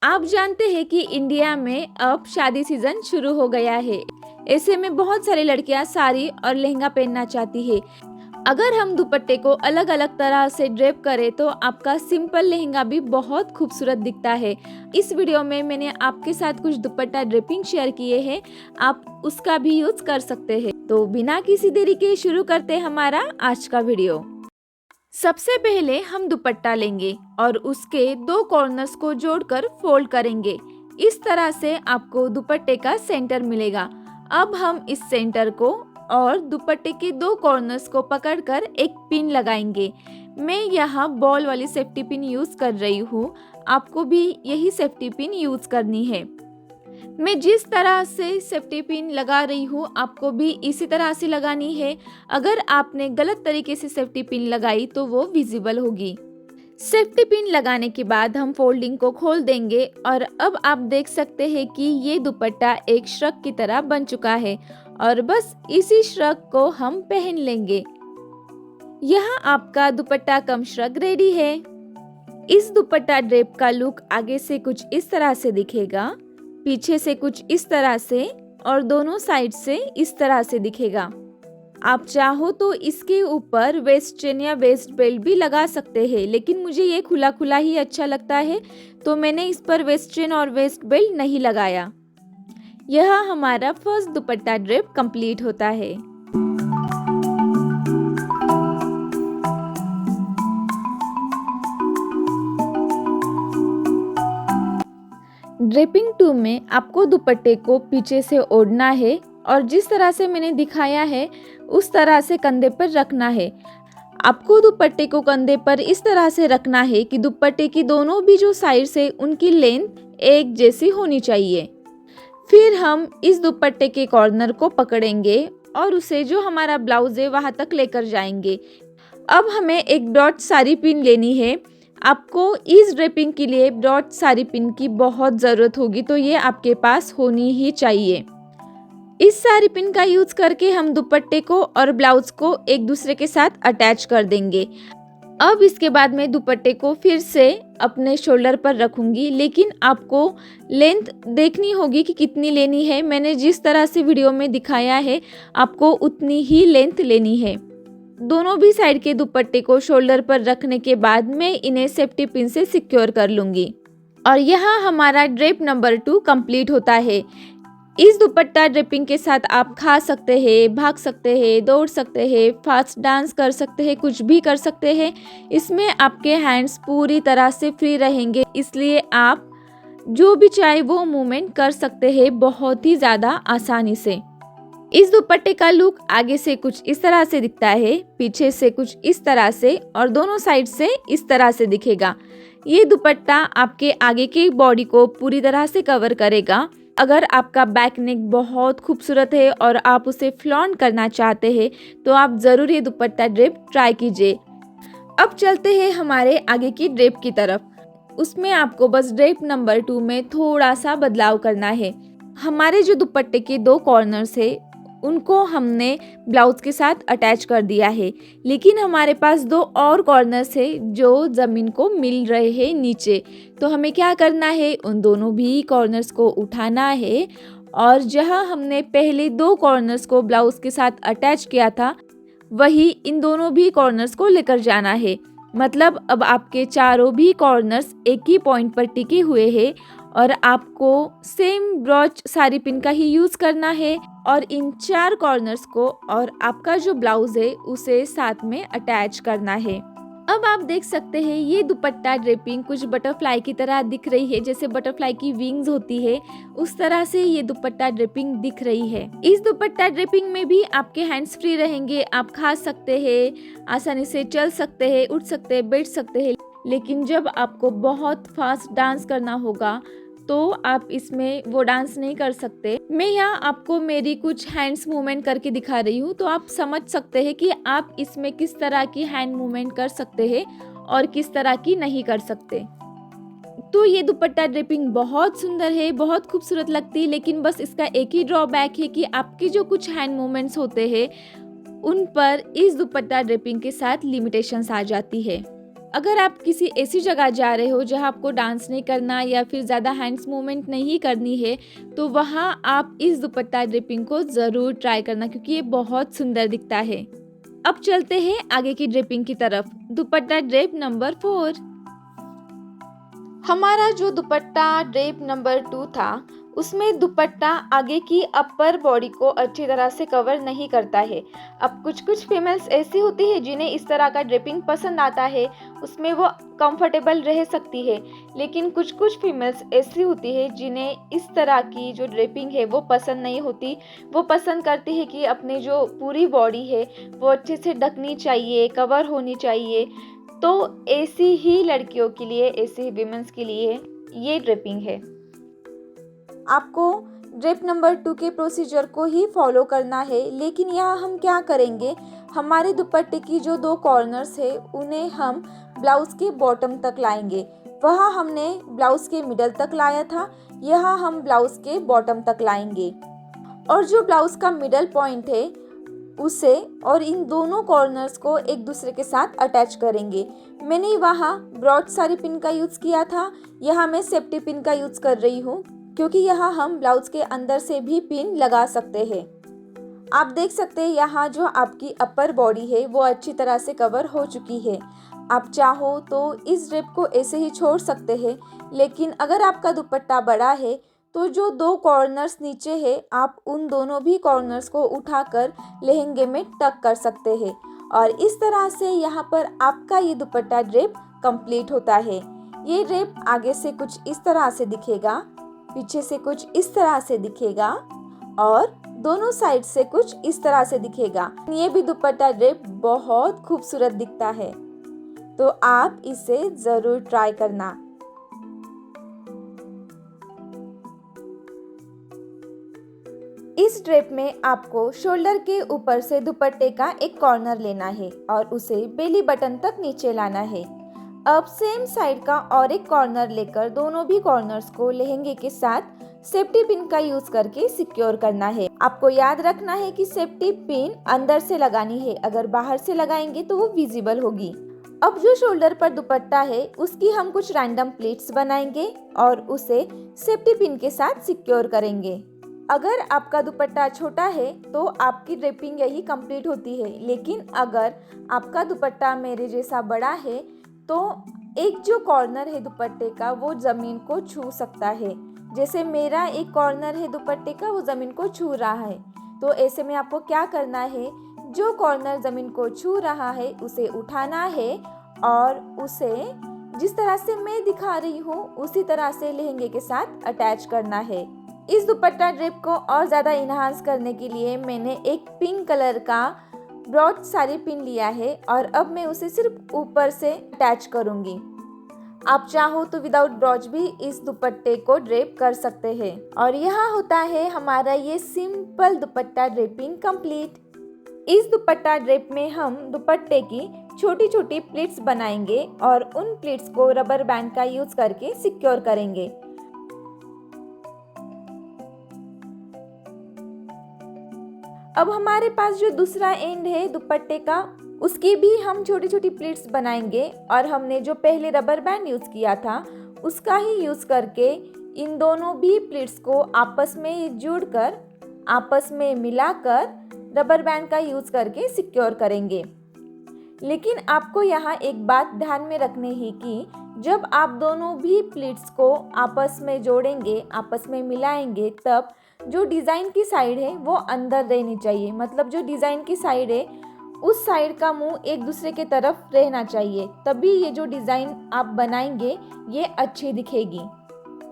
आप जानते हैं कि इंडिया में अब शादी सीजन शुरू हो गया है। ऐसे में बहुत सारी लड़कियां साड़ी और लहंगा पहनना चाहती है। अगर हम दुपट्टे को अलग अलग तरह से ड्रेप करें तो आपका सिंपल लहंगा भी बहुत खूबसूरत दिखता है। इस वीडियो में मैंने आपके साथ कुछ दुपट्टा ड्रेपिंग शेयर किए हैं, आप उसका भी यूज कर सकते हैं। तो बिना किसी देरी के शुरू करते हैं हमारा आज का वीडियो। सबसे पहले हम दुपट्टा लेंगे और उसके दो कॉर्नर्स को जोड़कर फोल्ड करेंगे। इस तरह से आपको दुपट्टे का सेंटर मिलेगा। अब हम इस सेंटर को और दुपट्टे के दो कॉर्नर्स को पकड़कर एक पिन लगाएंगे। मैं यहाँ बॉल वाली सेफ्टी पिन यूज कर रही हूँ, आपको भी यही सेफ्टी पिन यूज करनी है। मैं जिस तरह से सेफ्टी पिन लगा रही हूँ आपको भी इसी तरह से लगानी है। अगर आपने गलत तरीके से सेफ्टी पिन लगाई तो वो विजिबल होगी। सेफ्टी पिन लगाने के बाद हम फोल्डिंग को खोल देंगे और अब आप देख सकते हैं कि ये दुपट्टा एक श्रग की तरह बन चुका है और बस इसी श्रग को हम पहन लेंगे। यहाँ आपका दुपट्टा कम श्रग रेडी है। इस दुपट्टा ड्रेप का लुक आगे से कुछ इस तरह से दिखेगा, पीछे से कुछ इस तरह से और दोनों साइड से इस तरह से दिखेगा। आप चाहो तो इसके ऊपर वेस्ट चेन या वेस्ट बेल्ट भी लगा सकते हैं, लेकिन मुझे ये खुला खुला ही अच्छा लगता है तो मैंने इस पर वेस्ट चेन और वेस्ट बेल्ट नहीं लगाया। यह हमारा फर्स्ट दुपट्टा ड्रेप कंप्लीट होता है। ड्रेपिंग 2 में आपको दुपट्टे को पीछे से ओढ़ना है और जिस तरह से मैंने दिखाया है उस तरह से कंधे पर रखना है। आपको दुपट्टे को कंधे पर इस तरह से रखना है कि दुपट्टे की दोनों भी जो साइड से उनकी लेंथ एक जैसी होनी चाहिए। फिर हम इस दुपट्टे के कॉर्नर को पकड़ेंगे और उसे जो हमारा ब्लाउज है वहां तक लेकर जाएंगे। अब हमें एक डॉट साड़ी पिन लेनी है। आपको इस ड्रेपिंग के लिए डॉट साड़ी पिन की बहुत ज़रूरत होगी, तो ये आपके पास होनी ही चाहिए। इस साड़ी पिन का यूज करके हम दुपट्टे को और ब्लाउज को एक दूसरे के साथ अटैच कर देंगे। अब इसके बाद मैं दुपट्टे को फिर से अपने शोल्डर पर रखूंगी, लेकिन आपको लेंथ देखनी होगी कि कितनी लेनी है। मैंने जिस तरह से वीडियो में दिखाया है आपको उतनी ही लेंथ लेनी है। दोनों भी साइड के दुपट्टे को शोल्डर पर रखने के बाद मैं इन्हें सेफ्टी पिन से सिक्योर कर लूंगी और यहाँ हमारा ड्रेप नंबर 2 कंप्लीट होता है। इस दुपट्टा ड्रेपिंग के साथ आप खा सकते हैं, भाग सकते हैं, दौड़ सकते हैं, फास्ट डांस कर सकते हैं, कुछ भी कर सकते हैं। इसमें आपके हैंड्स पूरी तरह से फ्री रहेंगे, इसलिए आप जो भी चाहे वो मूवमेंट कर सकते हैं बहुत ही ज़्यादा आसानी से। इस दुपट्टे का लुक आगे से कुछ इस तरह से दिखता है, पीछे से कुछ इस तरह से और दोनों साइड से इस तरह से दिखेगा। ये दुपट्टा आपके आगे की बॉडी को पूरी तरह से कवर करेगा। अगर आपका बैक नेक बहुत खूबसूरत है और आप उसे फ्लॉन्ट करना चाहते हैं तो आप ज़रूर ये दुपट्टा ड्रेप ट्राई कीजिए। अब चलते हैं हमारे आगे की ड्रेप की तरफ। उसमें आपको बस ड्रेप नंबर 2 में थोड़ा सा बदलाव करना है। हमारे जो दुपट्टे के दो कॉर्नर्स है उनको हमने ब्लाउज के साथ अटैच कर दिया है, लेकिन हमारे पास दो और कॉर्नर्स है जो ज़मीन को मिल रहे हैं नीचे। तो हमें क्या करना है, उन दोनों भी कॉर्नर्स को उठाना है और जहां हमने पहले दो कॉर्नर्स को ब्लाउज के साथ अटैच किया था वही इन दोनों भी कॉर्नर्स को लेकर जाना है। मतलब अब आपके चारों भी कॉर्नर्स एक ही पॉइंट पर टिके हुए हैं और आपको सेम ब्रॉच साड़ी पिन का ही यूज करना है और इन चार कॉर्नर्स को और आपका जो ब्लाउज है उसे साथ में अटैच करना है। अब आप देख सकते हैं ये दुपट्टा ड्रेपिंग कुछ बटरफ्लाई की तरह दिख रही है, जैसे बटरफ्लाई की विंग्स होती है उस तरह से ये दुपट्टा ड्रेपिंग दिख रही है। इस दुपट्टा ड्रेपिंग में भी आपके हैंड्स फ्री रहेंगे, आप खा सकते हैं, आसानी से चल सकते हैं, उठ सकते हैं, बैठ सकते हैं। लेकिन जब आपको बहुत फास्ट डांस करना होगा तो आप इसमें वो डांस नहीं कर सकते। मैं यहाँ आपको मेरी कुछ हैंड्स मूवमेंट करके दिखा रही हूँ तो आप समझ सकते हैं कि आप इसमें किस तरह की हैंड मूवमेंट कर सकते हैं और किस तरह की नहीं कर सकते। तो ये दुपट्टा ड्रेपिंग बहुत सुंदर है, बहुत खूबसूरत लगती है, लेकिन बस इसका एक ही ड्रॉबैक है कि आपके जो कुछ हैंड मूवमेंट्स होते हैं उन पर इस दुपट्टा ड्रेपिंग के साथ लिमिटेशंस आ जाती है। अगर आप किसी ऐसी जगह जा रहे हो जहाँ आपको डांस नहीं करना या फिर ज़्यादा हैंड्स मूवमेंट नहीं करनी है, तो वहाँ आप इस दुपट्टा ड्रेपिंग को ज़रूर ट्राई करना, क्योंकि ये बहुत सुंदर दिखता है। अब चलते हैं आगे की ड्रेपिंग की तरफ। दुपट्टा ड्रेप नंबर 4। हमारा जो दुपट्टा ड्रेप नंबर 2 था, उसमें दुपट्टा आगे की अपर बॉडी को अच्छी तरह से कवर नहीं करता है। अब कुछ फीमेल्स ऐसी होती है जिन्हें इस तरह का ड्रेपिंग पसंद आता है, उसमें वो कंफर्टेबल रह सकती है। लेकिन कुछ फीमेल्स ऐसी होती है जिन्हें इस तरह की जो ड्रेपिंग है वो पसंद नहीं होती। वो पसंद करती है कि अपनी जो पूरी बॉडी है वो अच्छे से ढकनी चाहिए, कवर होनी चाहिए। तो ऐसी ही लड़कियों के लिए, ऐसी ही विमेंस के लिए ये ड्रेपिंग है। आपको ड्रेप नंबर 2 के प्रोसीजर को ही फॉलो करना है, लेकिन यहाँ हम क्या करेंगे, हमारे दुपट्टे की जो 2 कॉर्नर्स है उन्हें हम ब्लाउज़ के बॉटम तक लाएंगे। वहाँ हमने ब्लाउज़ के मिडल तक लाया था, यहाँ हम ब्लाउज़ के बॉटम तक लाएंगे। और जो ब्लाउज़ का मिडल पॉइंट है उसे और इन दोनों कॉर्नर्स को एक दूसरे के साथ अटैच करेंगे। मैंने वहाँ ब्रॉड सारी पिन का यूज़ किया था, यहाँ मैं सेफ्टी पिन का यूज़ कर रही हूँ, क्योंकि यहाँ हम ब्लाउज के अंदर से भी पिन लगा सकते हैं। आप देख सकते हैं यहाँ जो आपकी अपर बॉडी है वो अच्छी तरह से कवर हो चुकी है। आप चाहो तो इस ड्रेप को ऐसे ही छोड़ सकते हैं, लेकिन अगर आपका दुपट्टा बड़ा है तो जो 2 कॉर्नर्स नीचे है आप उन दोनों भी कॉर्नर्स को उठाकर लहंगे में टक कर सकते हैं। और इस तरह से यहाँ पर आपका ये दुपट्टा ड्रेप कंप्लीट होता है। ये ड्रेप आगे से कुछ इस तरह से दिखेगा, पीछे से कुछ इस तरह से दिखेगा और दोनों साइड से कुछ इस तरह से दिखेगा। ये भी दुपट्टा ड्रेप बहुत खूबसूरत दिखता है, तो आप इसे जरूर ट्राई करना। इस ड्रेप में आपको शोल्डर के ऊपर से दुपट्टे का एक कॉर्नर लेना है और उसे बेली बटन तक नीचे लाना है। अब सेम साइड का और एक कॉर्नर लेकर दोनों भी कॉर्नर्स को लहंगे के साथ सेफ्टी पिन का यूज करके सिक्योर करना है। आपको याद रखना है कि सेफ्टी पिन अंदर से लगानी है, अगर बाहर से लगाएंगे तो वो विजिबल होगी। अब जो शोल्डर पर दुपट्टा है उसकी हम कुछ रैंडम प्लेट्स बनाएंगे और उसे सेफ्टी पिन के साथ सिक्योर करेंगे। अगर आपका दुपट्टा छोटा है तो आपकी ड्रेपिंग यही कंप्लीट होती है, लेकिन अगर आपका दुपट्टा मेरे जैसा बड़ा है तो एक जो कॉर्नर है दुपट्टे का वो ज़मीन को छू सकता है। जैसे मेरा एक कॉर्नर है दुपट्टे का वो ज़मीन को छू रहा है, तो ऐसे में आपको क्या करना है, जो कॉर्नर ज़मीन को छू रहा है उसे उठाना है और उसे जिस तरह से मैं दिखा रही हूँ उसी तरह से लहंगे के साथ अटैच करना है। इस दुपट्टा ड्रेप को और ज़्यादा इन्हांस करने के लिए मैंने एक पिंक कलर का ब्रॉड साड़ी पिन लिया है और अब मैं उसे सिर्फ ऊपर से अटैच करूंगी। आप चाहो तो विदाउट ब्रॉच भी इस दुपट्टे को ड्रेप कर सकते हैं। और यहाँ होता है हमारा ये सिंपल दुपट्टा ड्रेपिंग कंप्लीट। इस दुपट्टा ड्रेप में हम दुपट्टे की छोटी छोटी प्लीट्स बनाएंगे और उन प्लीट्स को रबर बैंड का यूज करके सिक्योर करेंगे। अब हमारे पास जो दूसरा एंड है दुपट्टे का उसकी भी हम छोटी छोटी प्लीट्स बनाएंगे और हमने जो पहले रबर बैंड यूज़ किया था उसका ही यूज़ करके इन दोनों भी प्लीट्स को आपस में जोड़कर आपस में मिलाकर रबर बैंड का यूज़ करके सिक्योर करेंगे। लेकिन आपको यहाँ एक बात ध्यान में रखनी है कि जब आप दोनों भी प्लीट्स को आपस में जोड़ेंगे, आपस में मिलाएंगे, तब जो डिज़ाइन की साइड है वो अंदर रहनी चाहिए। मतलब जो डिज़ाइन की साइड है उस साइड का मुंह एक दूसरे के तरफ रहना चाहिए, तभी ये जो डिज़ाइन आप बनाएंगे ये अच्छी दिखेगी।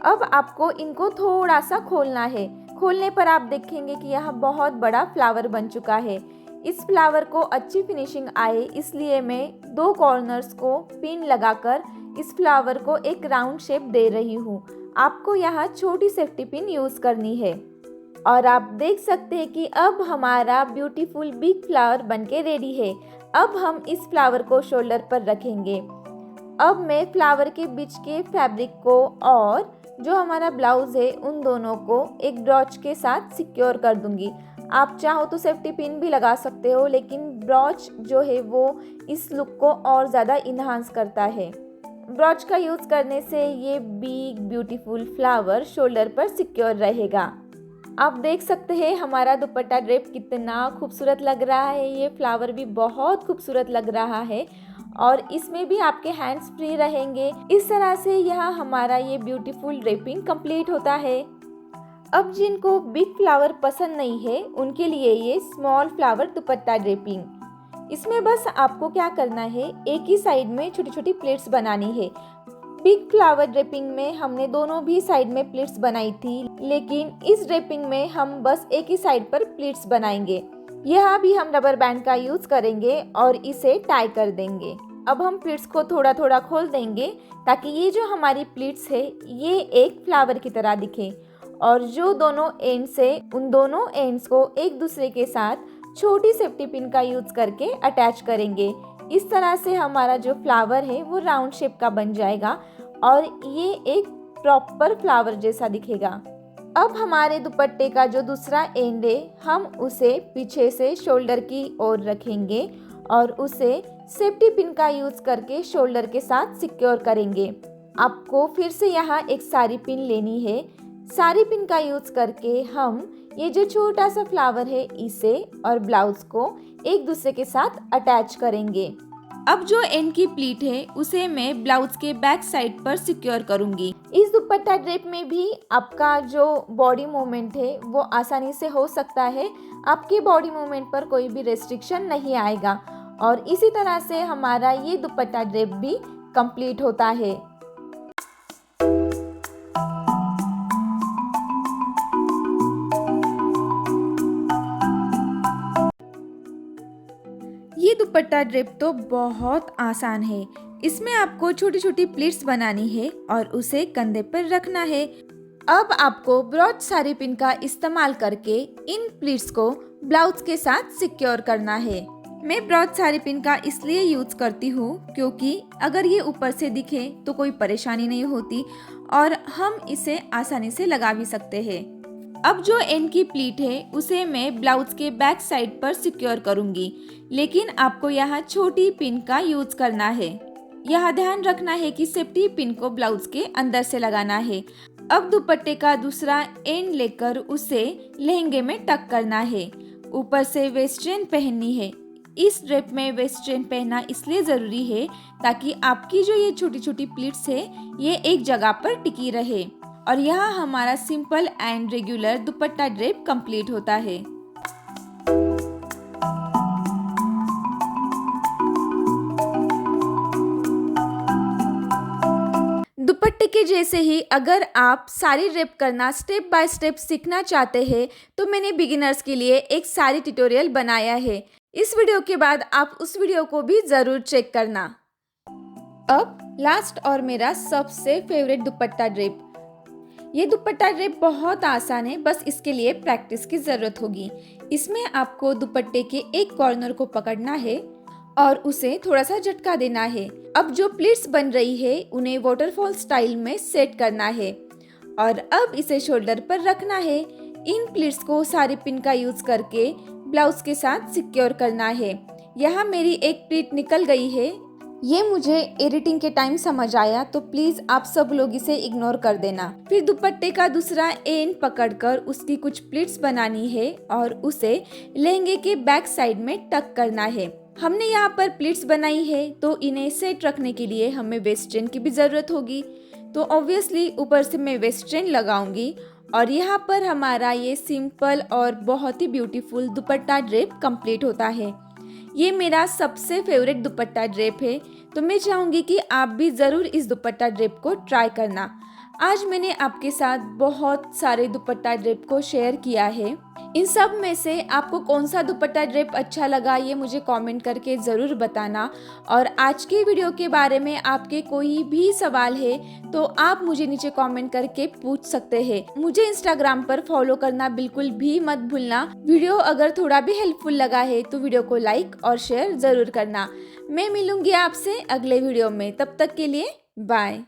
अब आपको इनको थोड़ा सा खोलना है। खोलने पर आप देखेंगे कि यह बहुत बड़ा फ्लावर बन चुका है। इस फ्लावर को अच्छी फिनिशिंग आए इसलिए मैं 2 कॉर्नर्स को पिन लगाकर इस फ्लावर को एक राउंड शेप दे रही हूँ। आपको यहाँ छोटी सेफ्टी पिन यूज़ करनी है और आप देख सकते हैं कि अब हमारा ब्यूटीफुल बिग फ्लावर बनके रेडी है। अब हम इस फ्लावर को शोल्डर पर रखेंगे। अब मैं फ्लावर के बीच के फैब्रिक को और जो हमारा ब्लाउज है उन दोनों को एक ब्रॉच के साथ सिक्योर कर दूंगी। आप चाहो तो सेफ्टी पिन भी लगा सकते हो, लेकिन ब्रॉच जो है वो इस लुक को और ज़्यादा इन्हांस करता है। ब्रॉच का यूज़ करने से ये बिग ब्यूटीफुल फ्लावर शोल्डर पर सिक्योर रहेगा। आप देख सकते हैं हमारा दुपट्टा ड्रेप कितना खूबसूरत लग रहा है। ये फ्लावर भी बहुत खूबसूरत लग रहा है और इसमें भी आपके हैंड्स फ्री रहेंगे। इस तरह से यहाँ हमारा ये ब्यूटीफुल ड्रेपिंग कंप्लीट होता है। अब जिनको बिग फ्लावर पसंद नहीं है उनके लिए ये स्मॉल फ्लावर दुपट्टा ड्रेपिंग। इसमें बस आपको क्या करना है, एक ही साइड में छोटी छोटी प्लेट्स बनानी है। बिग फ्लावर ड्रेपिंग में हमने दोनों भी साइड में प्लेट्स बनाई थी, लेकिन इस ड्रेपिंग में हम बस एक ही साइड पर प्लेट्स बनाएंगे। यहाँ भी हम रबर बैंड का यूज करेंगे और इसे टाई कर देंगे। अब हम प्लेट्स को थोड़ा थोड़ा खोल देंगे ताकि ये जो हमारी प्लेट्स है ये एक फ्लावर की तरह दिखे, और जो दोनों एंड्स है उन दोनों एंड्स को एक दूसरे के साथ छोटी सेफ्टी पिन का यूज करके अटैच करेंगे। इस तरह से हमारा जो फ्लावर है वो राउंड शेप का बन जाएगा और ये एक प्रॉपर फ्लावर जैसा दिखेगा। अब हमारे दुपट्टे का जो दूसरा एंड है हम उसे पीछे से शोल्डर की ओर रखेंगे और उसे सेफ्टी पिन का यूज करके शोल्डर के साथ सिक्योर करेंगे। आपको फिर से यहाँ एक साड़ी पिन लेनी है। साड़ी पिन का यूज करके हम ये जो छोटा सा फ्लावर है इसे और ब्लाउज को एक दूसरे के साथ अटैच करेंगे। अब जो एंड की प्लीट है उसे मैं ब्लाउज के बैक साइड पर सिक्योर करूंगी। इस दुपट्टा ड्रेप में भी आपका जो बॉडी मूवमेंट है वो आसानी से हो सकता है। आपके बॉडी मूवमेंट पर कोई भी रेस्ट्रिक्शन नहीं आएगा और इसी तरह से हमारा ये दुपट्टा ड्रेप भी कंप्लीट होता है। ये दुपट्टा ड्रेप तो बहुत आसान है। इसमें आपको छोटी छोटी प्लीट्स बनानी है और उसे कंधे पर रखना है। अब आपको ब्रॉच साड़ी पिन का इस्तेमाल करके इन प्लीट्स को ब्लाउज के साथ सिक्योर करना है। मैं ब्रॉच साड़ी पिन का इसलिए यूज करती हूँ क्योंकि अगर ये ऊपर से दिखे तो कोई परेशानी नहीं होती और हम इसे आसानी से लगा भी सकते हैं। अब जो एंड की प्लीट है उसे मैं ब्लाउज के बैक साइड पर सिक्योर करूंगी, लेकिन आपको यहाँ छोटी पिन का यूज करना है। यहाँ ध्यान रखना है कि सेफ्टी पिन को ब्लाउज के अंदर से लगाना है। अब दुपट्टे का दूसरा एंड लेकर उसे लहंगे में टक करना है। ऊपर से वेस्ट चेन पहननी है। इस ड्रेप में वेस्ट चेन पहनना इसलिए जरूरी है ताकि आपकी जो ये छोटी छोटी प्लीट्स है ये एक जगह पर टिकी रहे और यहाँ हमारा simple and regular dupatta drape complete होता है। दुपट्टे के जैसे ही अगर आप साड़ी ड्रेप करना स्टेप बाय स्टेप सीखना चाहते हैं तो मैंने बिगिनर्स के लिए एक साड़ी ट्यूटोरियल बनाया है। इस वीडियो के बाद आप उस वीडियो को भी जरूर चेक करना। अब लास्ट और मेरा सबसे फेवरेट दुपट्टा ड्रेप। ये दुपट्टा ड्रेप बहुत आसान है, बस इसके लिए प्रैक्टिस की जरूरत होगी। इसमें आपको दुपट्टे के एक कॉर्नर को पकड़ना है और उसे थोड़ा सा झटका देना है। अब जो प्लीट्स बन रही है उन्हें वाटरफॉल स्टाइल में सेट करना है और अब इसे शोल्डर पर रखना है। इन प्लीट्स को साड़ी पिन का यूज करके ब्लाउज के साथ सिक्योर करना है। यहाँ मेरी एक प्लीट निकल गई है। ये मुझे एडिटिंग के टाइम समझ आया तो प्लीज आप सब लोग इसे इग्नोर कर देना। फिर दुपट्टे का दूसरा एंड पकड़कर उसकी कुछ प्लीट्स बनानी है और उसे लहंगे के बैक साइड में टक करना है। हमने यहाँ पर प्लीट्स बनाई है तो इन्हें सेट रखने के लिए हमें वेस्ट चेन की भी जरूरत होगी, तो ऑब्वियसली ऊपर से मैं वेस्ट चेन लगाऊंगी और यहाँ पर हमारा ये सिंपल और बहुत ही ब्यूटीफुल दुपट्टा ड्रेप कंप्लीट होता है। ये मेरा सबसे फेवरेट दुपट्टा ड्रेप है, तो मैं चाहूँगी कि आप भी ज़रूर इस दुपट्टा ड्रेप को ट्राई करना। आज मैंने आपके साथ बहुत सारे दुपट्टा ड्रेप को शेयर किया है। इन सब में से आपको कौन सा दुपट्टा ड्रेप अच्छा लगा ये मुझे कमेंट करके ज़रूर बताना। और आज के वीडियो के बारे में आपके कोई भी सवाल है तो आप मुझे नीचे कमेंट करके पूछ सकते हैं। मुझे इंस्टाग्राम पर फॉलो करना बिल्कुल भी मत भूलना। वीडियो अगर थोड़ा भी हेल्पफुल लगा है तो वीडियो को लाइक और शेयर ज़रूर करना। मैं मिलूंगी आपसे अगले वीडियो में, तब तक के लिए बाय।